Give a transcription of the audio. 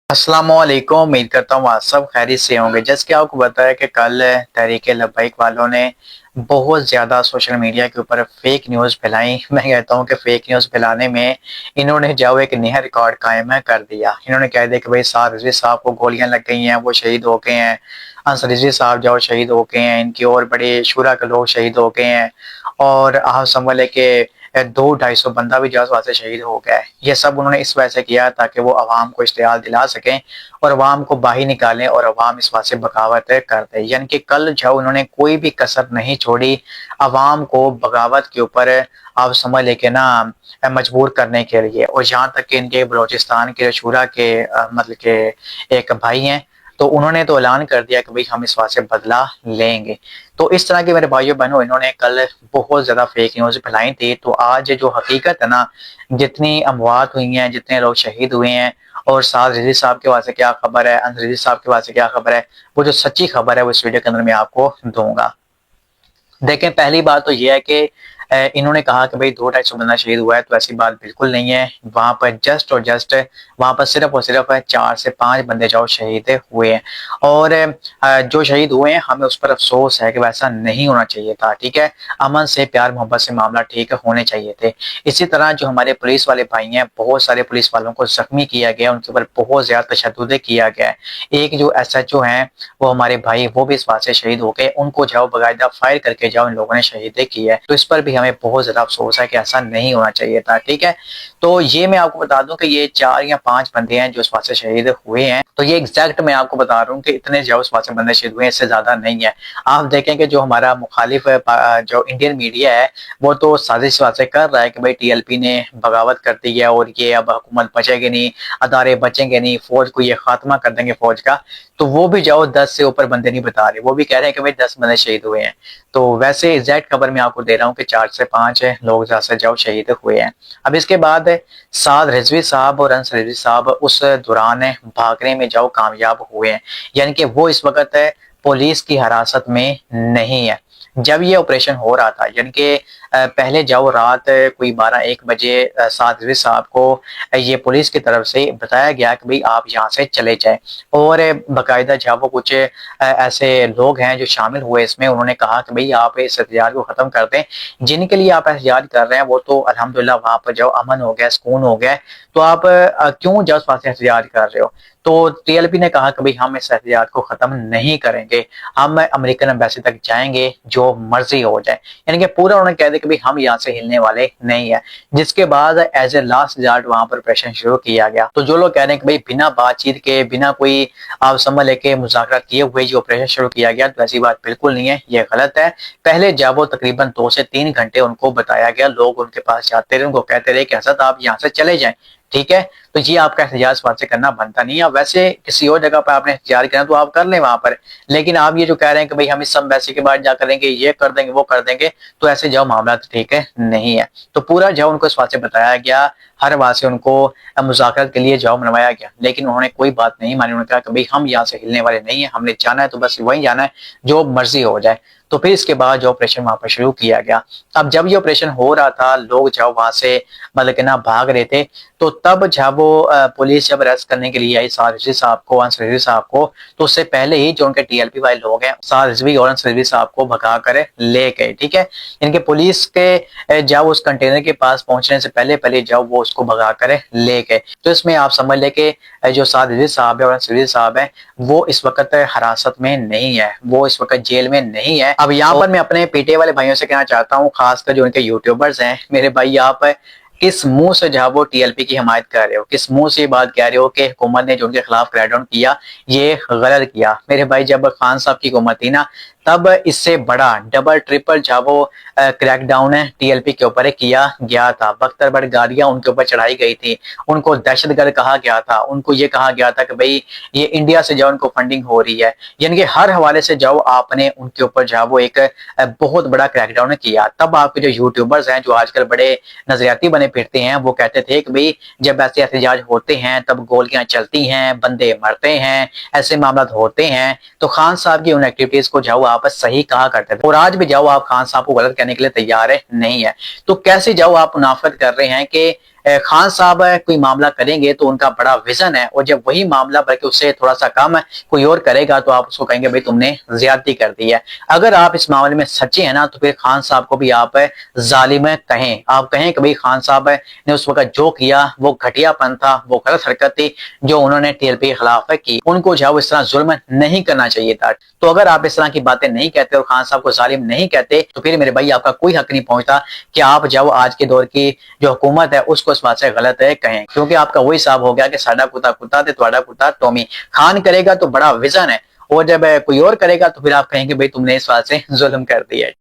अस्सलामुअलैकुम। उम्मीद करता हूँ आप सब खैरियत से होंगे। जैसे कि आपको बताया कि कल तहरीक लब्बैक वालों ने बहुत ज़्यादा सोशल मीडिया के ऊपर फेक न्यूज़ फैलाई। मैं कहता हूँ कि फेक न्यूज़ फैलाने में इन्होंने जो एक नया रिकॉर्ड कायम है कर दिया। इन्होंने कह दिया कि भाई साद रिजवी साहब को गोलियां लग गई हैं, वो शहीद हो गए हैं। अंसर रिजवी साहब जो शहीद हो गए हैं, इनकी और बड़े शुरा के लोग शहीद हो गए हैं। और आप समझ लें कि 200-250 बंदा भी जो है से शहीद हो गया है। ये सब उन्होंने इस वजह से किया ताकि वो अवाम को इश्तिहाल दिला सकें और अवाम को बाहर निकालें और अवाम इस बात से बगावत कर दे। यानी कि कल जो उन्होंने कोई भी कसर नहीं छोड़ी अवाम को बगावत के ऊपर, आप समझ लेके ना, मजबूर करने के लिए। और यहाँ तक कि इनके बलोचिस्तान के शूरा के मतलब के एक भाई हैं, तो उन्होंने तो ऐलान कर दिया कि भाई हम इस बात से बदला लेंगे। तो इस तरह के मेरे भाइयों बहनों इन्होंने कल बहुत ज्यादा फेक न्यूज फैलाई थी। तो आज जो हकीकत है ना, जितनी अमवात हुई हैं, जितने लोग शहीद हुए हैं और साद रिजवी साहब के वास्ते क्या खबर है, अंसर रिजवी साहब के वास्ते क्या खबर है, वो जो सच्ची खबर है वो इस वीडियो के अंदर मैं आपको दूंगा। देखें, पहली बात तो ये है कि इन्होंने कहा कि भाई 200-250 बंदा शहीद हुआ है, तो ऐसी बात बिल्कुल नहीं है। वहां पर जस्ट और जस्ट वहां पर सिर्फ और सिर्फ 4 से 5 बंदे जो शहीद हुए हैं। और जो शहीद हुए हैं हमें उस पर अफसोस है कि वैसा नहीं होना चाहिए था। ठीक है, अमन से प्यार मोहब्बत से मामला ठीक होने चाहिए थे। इसी तरह जो हमारे पुलिस वाले भाई हैं, बहुत सारे पुलिस वालों को जख्मी किया गया, उनके ऊपर बहुत ज्यादा तशद्दुद किया गया है। एक जो SHO हैं वो हमारे भाई, वो भी इस बात से शहीद हो गए। उनको जाओ बाकायदा फायर करके जाओ इन लोगों ने शहीद किया है। तो इस पर भी हमें बहुत ज्यादा अफसोस है कि ऐसा नहीं होना चाहिए था। ठीक है, तो ये मैं आपको बता दूं कि ये 4 या 5 बंदे हैं जो इस बात से शहीद हुए हैं। तो ये एग्जैक्ट मैं आपको बता रहा हूँ कि इतने जो इस बात से बंदे शहीद हुए हैं, इससे ज्यादा नहीं है। आप देखें कि जो हमारा मुखालिफ जो इंडियन मीडिया है वो तो साजिश बात से कर रहा है कि भाई TLP ने बगावत कर दी है और ये अब हुकूमत बचेगी नहीं, अदारे बचेंगे नहीं, फौज को ये खात्मा कर देंगे फौज का। तो वो भी जाओ 10 से ऊपर बंदे नहीं बता रहे, वो भी कह रहे हैं कि भाई 10 बंदे शहीद हुए हैं। तो वैसे एग्जैक्ट खबर मैं आपको दे रहा हूँ कि 4 से 5 लोग जहाँ से जाओ शहीद हुए हैं। अब इसके बाद साद रिजवी साहब और अंसर रिजवी साहब उस दौरान भागने में जाओ कामयाब हुए हैं। यानी कि वो इस वक्त पुलिस की हिरासत में नहीं है। जब ये ऑपरेशन हो रहा था, यानी कि पहले जाओ रात कोई 12-1 बजे साद रिजवी साहब को ये पुलिस की तरफ से बताया गया कि भाई आप यहाँ से चले जाएं। और बाकायदा जब वो कुछ ऐसे लोग हैं जो शामिल हुए इसमें, उन्होंने कहा कि भाई आप इस एहतजाज को खत्म कर दें। जिनके लिए आप एहतजाज कर रहे हैं वो तो अल्हम्दुलिल्लाह वहां पर जाओ अमन हो गया, सुकून हो गया। तो आप क्यों जाओ वहां से एहतजाज कर रहे हो। तो TLP ने कहा कि भाई हम इस एहतजाज को खत्म नहीं करेंगे, हम अमेरिकन एम्बेसी तक जाएंगे जो मर्जी हो जाए। यानी कि पूरा उन्होंने कह दिया कि भाई हम यहाँ से हिलने वाले नहीं है। जिसके बाद एज ए लास्ट रिजल्ट वहां पर ऑपरेशन शुरू किया गया। तो जो लोग कह रहे हैं कि भाई बिना बातचीत के, बिना कोई आप समझ लेके मुज़ाकरा किए हुए जो ऑपरेशन शुरू किया गया, तो ऐसी बात बिल्कुल नहीं है, ये गलत है। पहले जब वो तकरीबन 2 से 3 घंटे उनको बताया गया, लोग उनके पास जाते रहे, उनको कहते रहे कि हज़रत आप यहाँ से चले जाएं। ठीक है, तो ये आपका एहतजाज वहां से करना बनता नहीं है। वैसे किसी और जगह पर आपने एहतजाज करना तो आप कर लें वहां पर, लेकिन आप ये जो कह रहे हैं कि भाई हम इस एम्बेसी के बाद जा करेंगे, ये कर देंगे, वो कर देंगे, तो ऐसे जाओ मामला तो ठीक है नहीं है। तो पूरा जाओ उनको इस बात से बताया गया, हर बात से उनको मुज़ाकरत के लिए जाओ मनवाया गया, लेकिन उन्होंने कोई बात नहीं मानी। उन्होंने कहा कि भाई हम यहाँ से हिलने वाले नहीं है, हमने जाना है तो बस वहीं जाना है, जो मर्जी हो जाए। तो फिर इसके बाद जो ऑपरेशन वहां पर शुरू किया गया। अब जब ये ऑपरेशन हो रहा था, लोग जब वहां से मतलब कि ना भाग रहे थे, तो तब जब वो पुलिस जब अरेस्ट करने के लिए आई साद रिजवी साहब को, अंसर रिजवी साहब को, तो उससे पहले ही जो उनके TLP वाले लोग हैं साद रिजवी और अंसर रिजवी साहब को भगा कर ले गए। ठीक है, इनके पुलिस के जब उस कंटेनर के पास पहुंचने से पहले पहले जब वो उसको भगा कर ले गए। तो इसमें आप समझ ले कि जो साद रिजवी साहब है और अंसर रिजवी साहब है वो इस वक्त हिरासत में नहीं है, वो इस वक्त जेल में नहीं है। अब यहाँ पर मैं अपने PTA वाले भाइयों से कहना चाहता हूँ, खासकर जो उनके यूट्यूबर्स हैं, मेरे भाई आप किस मुंह से जहाँ वो TLP की हिमायत कर रहे हो, किस मुंह से ये बात कह रहे हो कि हुकूमत ने जो उनके खिलाफ क्रैकडाउन किया ये गलत किया। मेरे भाई जब खान साहब की हुकूमत थी ना, तब इससे बड़ा डबल ट्रिपल जब वो क्रैकडाउन है TLP के ऊपर किया गया था। बख्तर बड़ गाड़ियां उनके ऊपर चढ़ाई गई थी, उनको दहशतगर्द कहा गया था, उनको ये कहा गया था कि भाई ये इंडिया से जाओ उनको फंडिंग हो रही है। यानी कि हर हवाले से जाओ आपने उनके ऊपर जो वो एक बहुत बड़ा क्रैकडाउन किया। तब आपके जो यूट्यूबर्स हैं जो आजकल बड़े नजरियाती बने फिरते हैं, वो कहते थे कि भाई जब ऐसे एहतजाज होते हैं तब गोलियां चलती हैं, बंदे मरते हैं, ऐसे मामला होते हैं। तो खान साहब की उन एक्टिविटीज को जाओ आप सही कहा करते थे, और आज भी जाओ आप खान साहब को गलत कहने के लिए तैयार है नहीं है। तो कैसे जाओ आप मुनाफरत कर रहे हैं कि खान साहब कोई मामला करेंगे तो उनका बड़ा विजन है, और जब वही मामला बल्कि उससे थोड़ा सा कम कोई और करेगा तो आप उसको कहेंगे भाई तुमने ज्यादती कर दी है। अगर आप इस मामले में सच्चे हैं ना तो फिर खान साहब को भी आप जालिम कहें, आप कहें कि भाई खान साहब ने उस वक्त जो किया वो घटियापन था, वो गलत हरकत थी जो उन्होंने टीएलपी के खिलाफ की, उनको जो है वो इस तरह जुल्म नहीं करना चाहिए था। तो अगर आप इस तरह की बातें नहीं कहते और खान साहब को जालिम नहीं कहते तो फिर मेरे भाई आपका कोई हक नहीं पहुंचता कि आप जब आज के दौर की जो हुकूमत है उसको इस बात से गलत है कहें, क्योंकि आपका वही हिसाब हो गया कि साडा कुत्ता कुत्ता ते तुहाडा कुत्ता टॉमी। खान करेगा तो बड़ा विजन है, और जब कोई और करेगा तो फिर आप कहेंगे भाई तुमने इस बात से जुल्म कर दिया है।